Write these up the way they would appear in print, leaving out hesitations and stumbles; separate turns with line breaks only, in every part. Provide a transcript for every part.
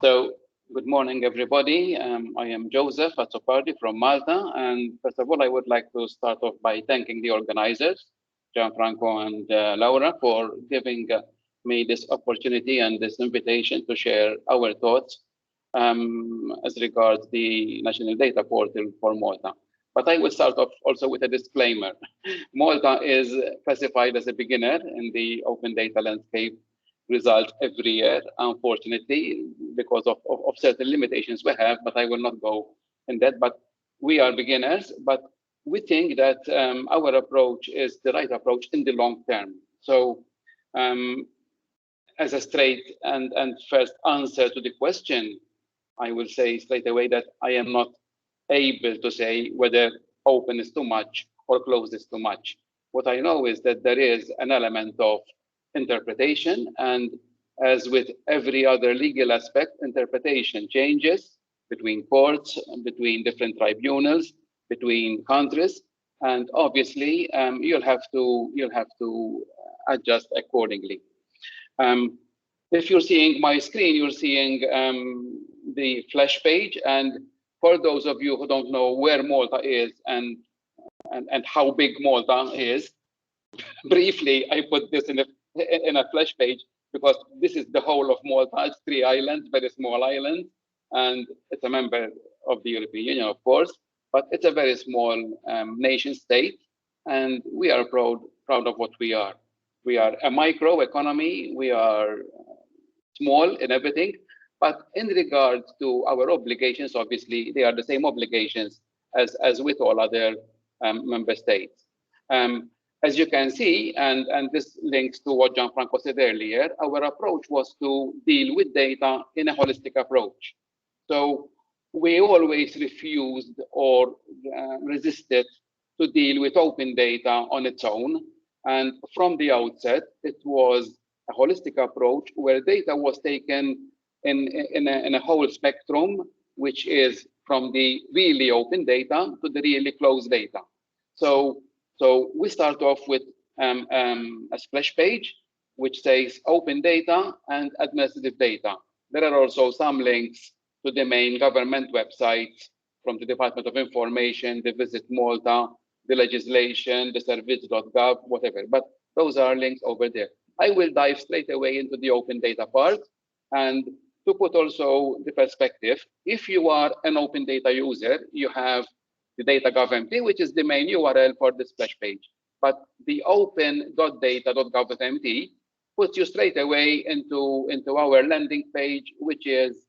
So, good morning, everybody. I am Joseph Azzopardi from Malta. And first of all, I would like to start off by thanking the organizers, Gianfranco and Laura, for giving me this opportunity and this invitation to share our thoughts as regards the National Data Portal for Malta. But I will start off also with a disclaimer. Malta is classified as a beginner in the open data landscape result every year, unfortunately, because of certain limitations we have, but I will not go in that. But we are beginners, but we think that our approach is the right approach in the long term. So as a straight and first answer to the question, I will say straight away that I am not able to say whether open is too much or closed is too much. What I know is that there is an element of interpretation, and as with every other legal aspect, interpretation changes between courts, between different tribunals, between countries, and obviously you'll have to adjust accordingly. If you're seeing my screen, you're seeing the flash page, and for those of you who don't know where Malta is and how big Malta is, briefly, I put this in a flash page because this is the whole of Malta. It's 3 islands, very small islands, and it's a member of the European Union, of course, but it's a very small nation state, and we are proud of what we are. We are a micro economy. We are small in everything, but in regards to our obligations, obviously, they are the same obligations as with all other member states. As you can see, and this links to what Gianfranco said earlier, our approach was to deal with data in a holistic approach. So we always refused or resisted to deal with open data on its own. And from the outset, it was a holistic approach where data was taken in a whole spectrum, which is from the really open data to the really closed data. So we start off with a splash page, which says open data and administrative data. There are also some links to the main government websites from the Department of Information, the Visit Malta, the legislation, the service.gov, whatever. But those are links over there. I will dive straight away into the open data part. And to put also the perspective, if you are an open data user, you have the data.gov.mt, which is the main URL for the splash page. But the open.data.gov.mt puts you straight away into our landing page, which is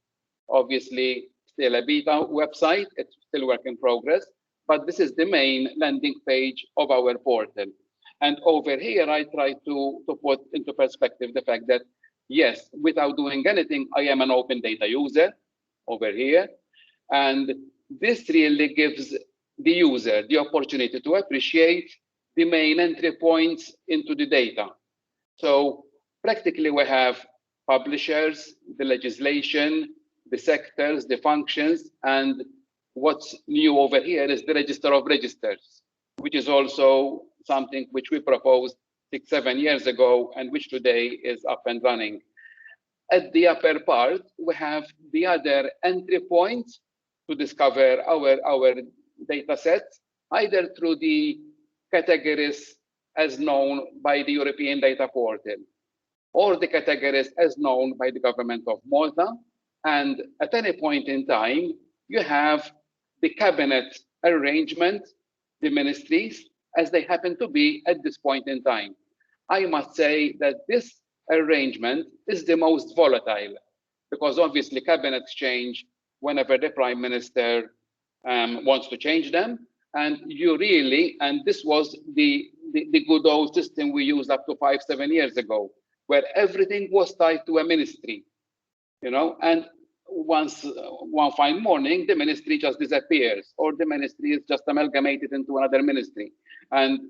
obviously still a beta website. It's still work in progress, but this is the main landing page of our portal. And over here, I try to put into perspective the fact that, yes, without doing anything, I am an open data user over here. And this really gives the user the opportunity to appreciate the main entry points into the data. So practically we have publishers, the legislation, the sectors, the functions, and what's new over here is the register of registers, which is also something which we proposed 6-7 years ago and which today is up and running. At the upper part, we have the other entry points to discover our data sets, either through the categories as known by the European Data Portal or the categories as known by the government of Malta. And at any point in time, you have the cabinet arrangement, the ministries, as they happen to be at this point in time. I must say that this arrangement is the most volatile because obviously cabinets change whenever the prime minister wants to change them. And you really, and this was the good old system we used up to 5-7 years ago, where everything was tied to a ministry, and one fine morning, the ministry just disappears, or the ministry is just amalgamated into another ministry. And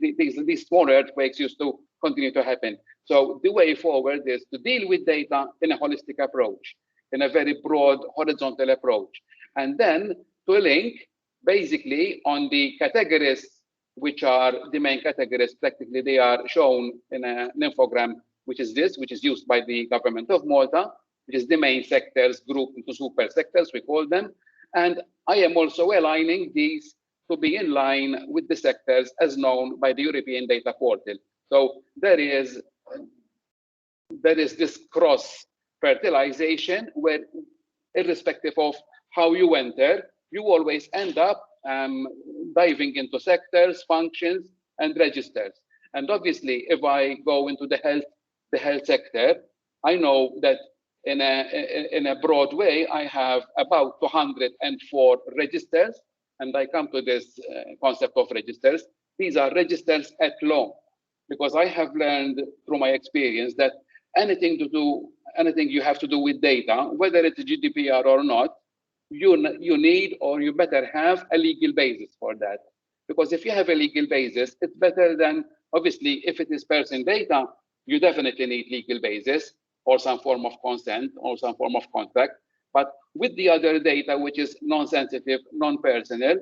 these small earthquakes used to continue to happen. So the way forward is to deal with data in a holistic approach, in a very broad horizontal approach. And then to link basically on the categories, which are the main categories. Practically they are shown in an infogram, which is used by the government of Malta. which is the main sectors grouped into super sectors, we call them. And I am also aligning these to be in line with the sectors as known by the European Data Portal. So there is this cross fertilization where, irrespective of how you enter, you always end up diving into sectors, functions, and registers. And obviously, if I go into the health sector, I know that in a broad way, I have about 204 registers, and I come to this concept of registers. These are registers at law, because I have learned through my experience that anything you have to do with data, whether it's GDPR or not, you need, or you better have, a legal basis for that. Because if you have a legal basis, it's better than, obviously, if it is person data, you definitely need legal basis or some form of consent or some form of contract. But with the other data, which is non-sensitive, non-personal,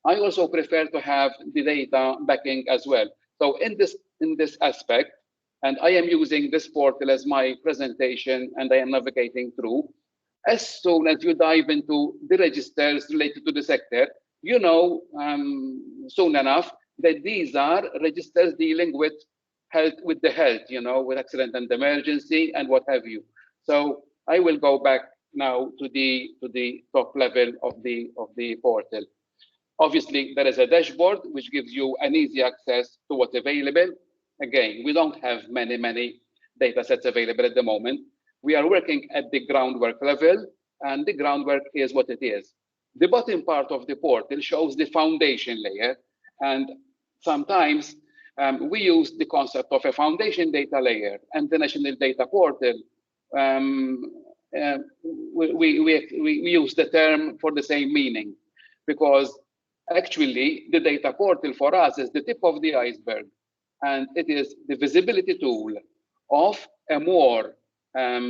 I also prefer to have the data backing as well. So in this aspect, and I am using this portal as my presentation, and I am navigating through, as soon as you dive into the registers related to the sector, you know soon enough that these are registers dealing with health, with the health, with accident and emergency and what have you. So I will go back now to the top level of the portal. Obviously, there is a dashboard which gives you an easy access to what's available. Again, we don't have many data sets available at the moment. We are working at the groundwork level, and the groundwork is what it is. The bottom part of the portal shows the foundation layer, and sometimes we use the concept of a foundation data layer, and the National Data Portal, we use the term for the same meaning, because actually the data portal for us is the tip of the iceberg, and it is the visibility tool of a more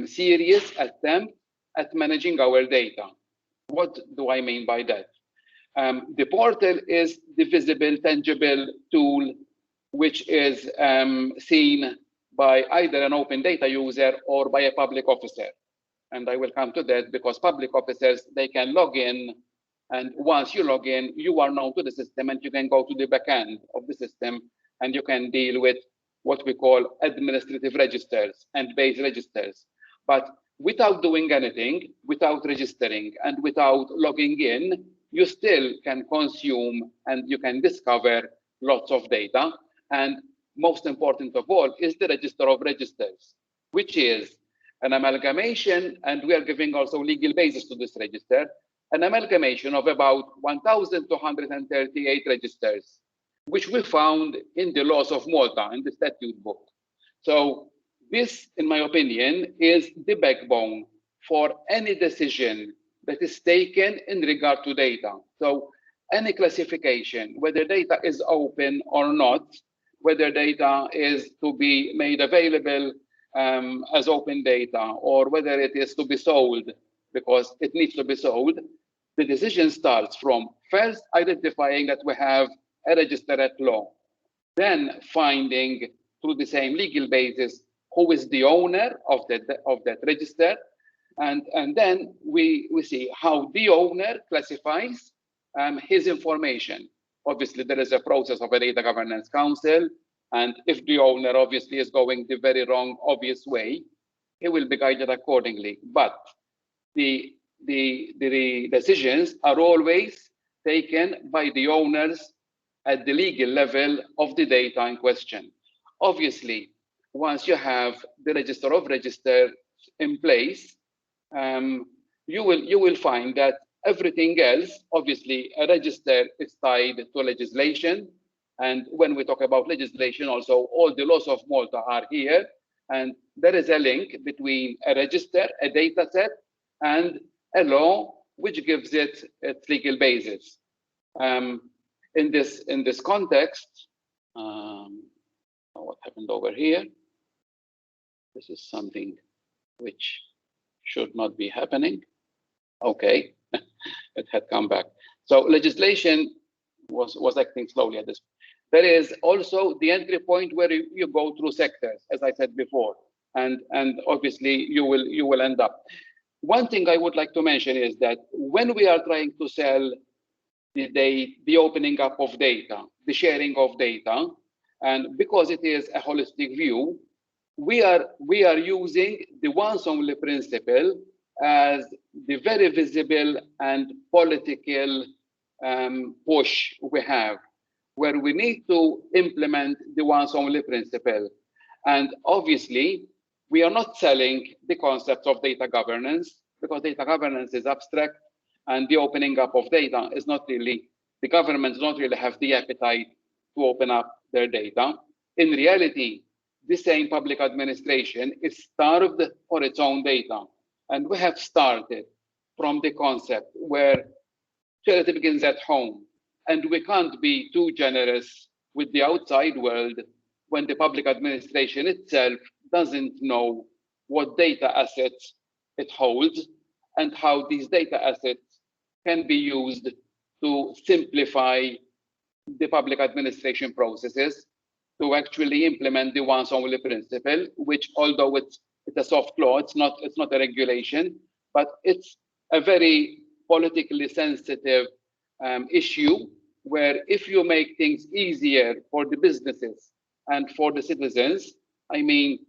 serious attempt at managing our data. What do I mean by that? The portal is the visible, tangible tool which is seen by either an open data user or by a public officer. And I will come to that, because public officers, they can log in, and once you log in, you are known to the system, and you can go to the back end of the system, and you can deal with what we call administrative registers and base registers. But without doing anything, without registering, and without logging in, you still can consume and you can discover lots of data. And most important of all is the register of registers, which is an amalgamation, and we are giving also legal basis to this register, an amalgamation of about 1,238 registers, which we found in the laws of Malta, in the statute book. So this, in my opinion, is the backbone for any decision that is taken in regard to data. So any classification, whether data is open or not, whether data is to be made available as open data, or whether it is to be sold because it needs to be sold, the decision starts from first identifying that we have a register at law, then finding through the same legal basis who is the owner of that register, and then we see how the owner classifies his information. Obviously, there is a process of a data governance council, and if the owner obviously is going the very wrong, obvious way, he will be guided accordingly. But the decisions are always taken by the owners at the legal level of the data in question. Obviously, once you have the register of registers in place, you will find that everything else, obviously, a register is tied to legislation. And when we talk about legislation, also all the laws of Malta are here. And there is a link between a register, a data set, and a law which gives it its legal basis. In this context, what happened over here? This is something which should not be happening. Okay, it had come back. So legislation was acting slowly at this. There is also the entry point where you go through sectors, as I said before, and obviously you will end up. One thing I would like to mention is that when we are trying to sell the opening up of data, the sharing of data, and because it is a holistic view, we are using the once only principle as the very visible and political push we have, where we need to implement the once only principle. And obviously, we are not selling the concept of data governance, because data governance is abstract, and the opening up of data is not really, the governments don't really have the appetite to open up their data. In reality, the same public administration is starved for its own data. And we have started from the concept where charity begins at home. And we can't be too generous with the outside world when the public administration itself doesn't know what data assets it holds and how these data assets can be used to simplify the public administration processes, to actually implement the once only principle, which, although it's a soft law, it's not a regulation, but it's a very politically sensitive issue, where if you make things easier for the businesses and for the citizens, I mean,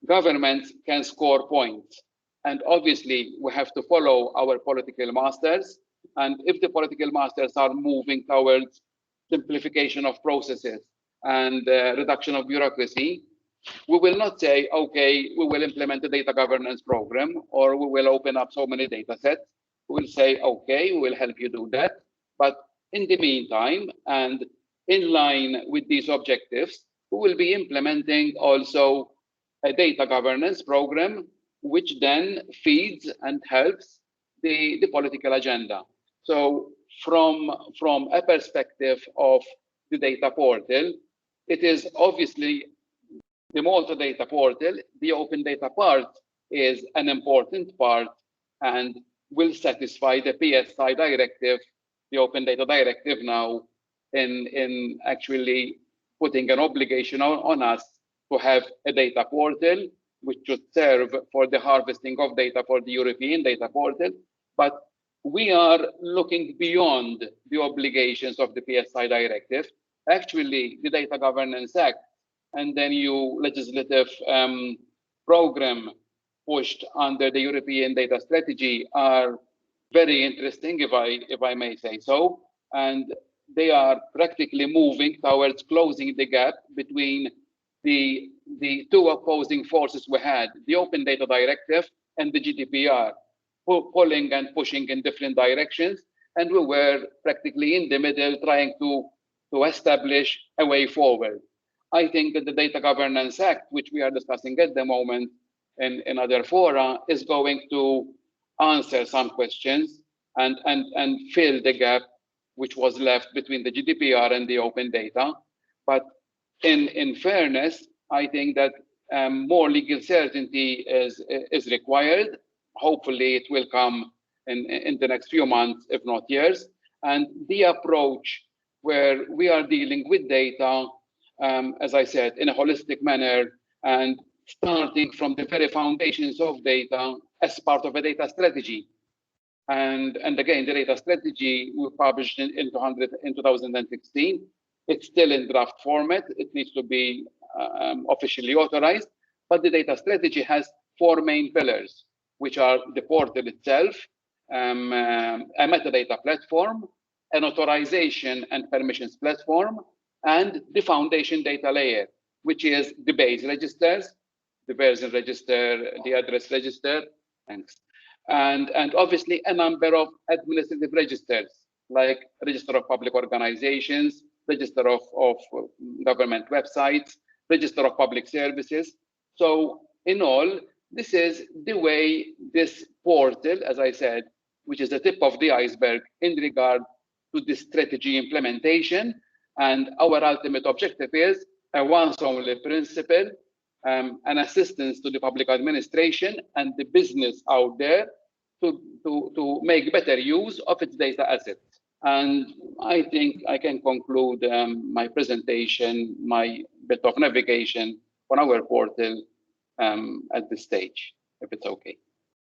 governments can score points. And obviously, we have to follow our political masters. And if the political masters are moving towards simplification of processes and reduction of bureaucracy, we will not say, okay, we will implement a data governance program, or we will open up so many data sets. We will say, okay, we will help you do that. But in the meantime, and in line with these objectives, we will be implementing also a data governance program, which then feeds and helps the political agenda. So from a perspective of the data portal, it is obviously the Malta data portal, the open data part is an important part and will satisfy the PSI directive, the open data directive now, in actually putting an obligation on us to have a data portal, which should serve for the harvesting of data for the European data portal. But we are looking beyond the obligations of the PSI directive. Actually, the Data Governance Act and the new legislative program pushed under the European data strategy are very interesting, if I may say so. And they are practically moving towards closing the gap between the two opposing forces we had, the Open Data Directive and the GDPR, pulling and pushing in different directions. And we were practically in the middle trying to establish a way forward. I think that the Data Governance Act, which we are discussing at the moment in other fora, is going to answer some questions and fill the gap which was left between the GDPR and the open data. But in fairness, I think that more legal certainty is required. Hopefully, it will come in the next few months, if not years. And the approach where we are dealing with data, as I said, in a holistic manner, and starting from the very foundations of data as part of a data strategy. And again, the data strategy we published in 2016. It's still in draft format. It needs to be officially authorized. But the data strategy has four main pillars, which are the portal itself, a metadata platform, an authorization and permissions platform, and the foundation data layer, which is the base registers, the version register, the address register, thanks. And obviously a number of administrative registers, like register of public organizations, register of government websites, register of public services. So in all, this is the way this portal, as I said, which is the tip of the iceberg in regard to the strategy implementation. And our ultimate objective is a once only principle, an assistance to the public administration and the business out there to make better use of its data assets. And I think I can conclude my presentation, my bit of navigation on our portal at this stage, if it's okay.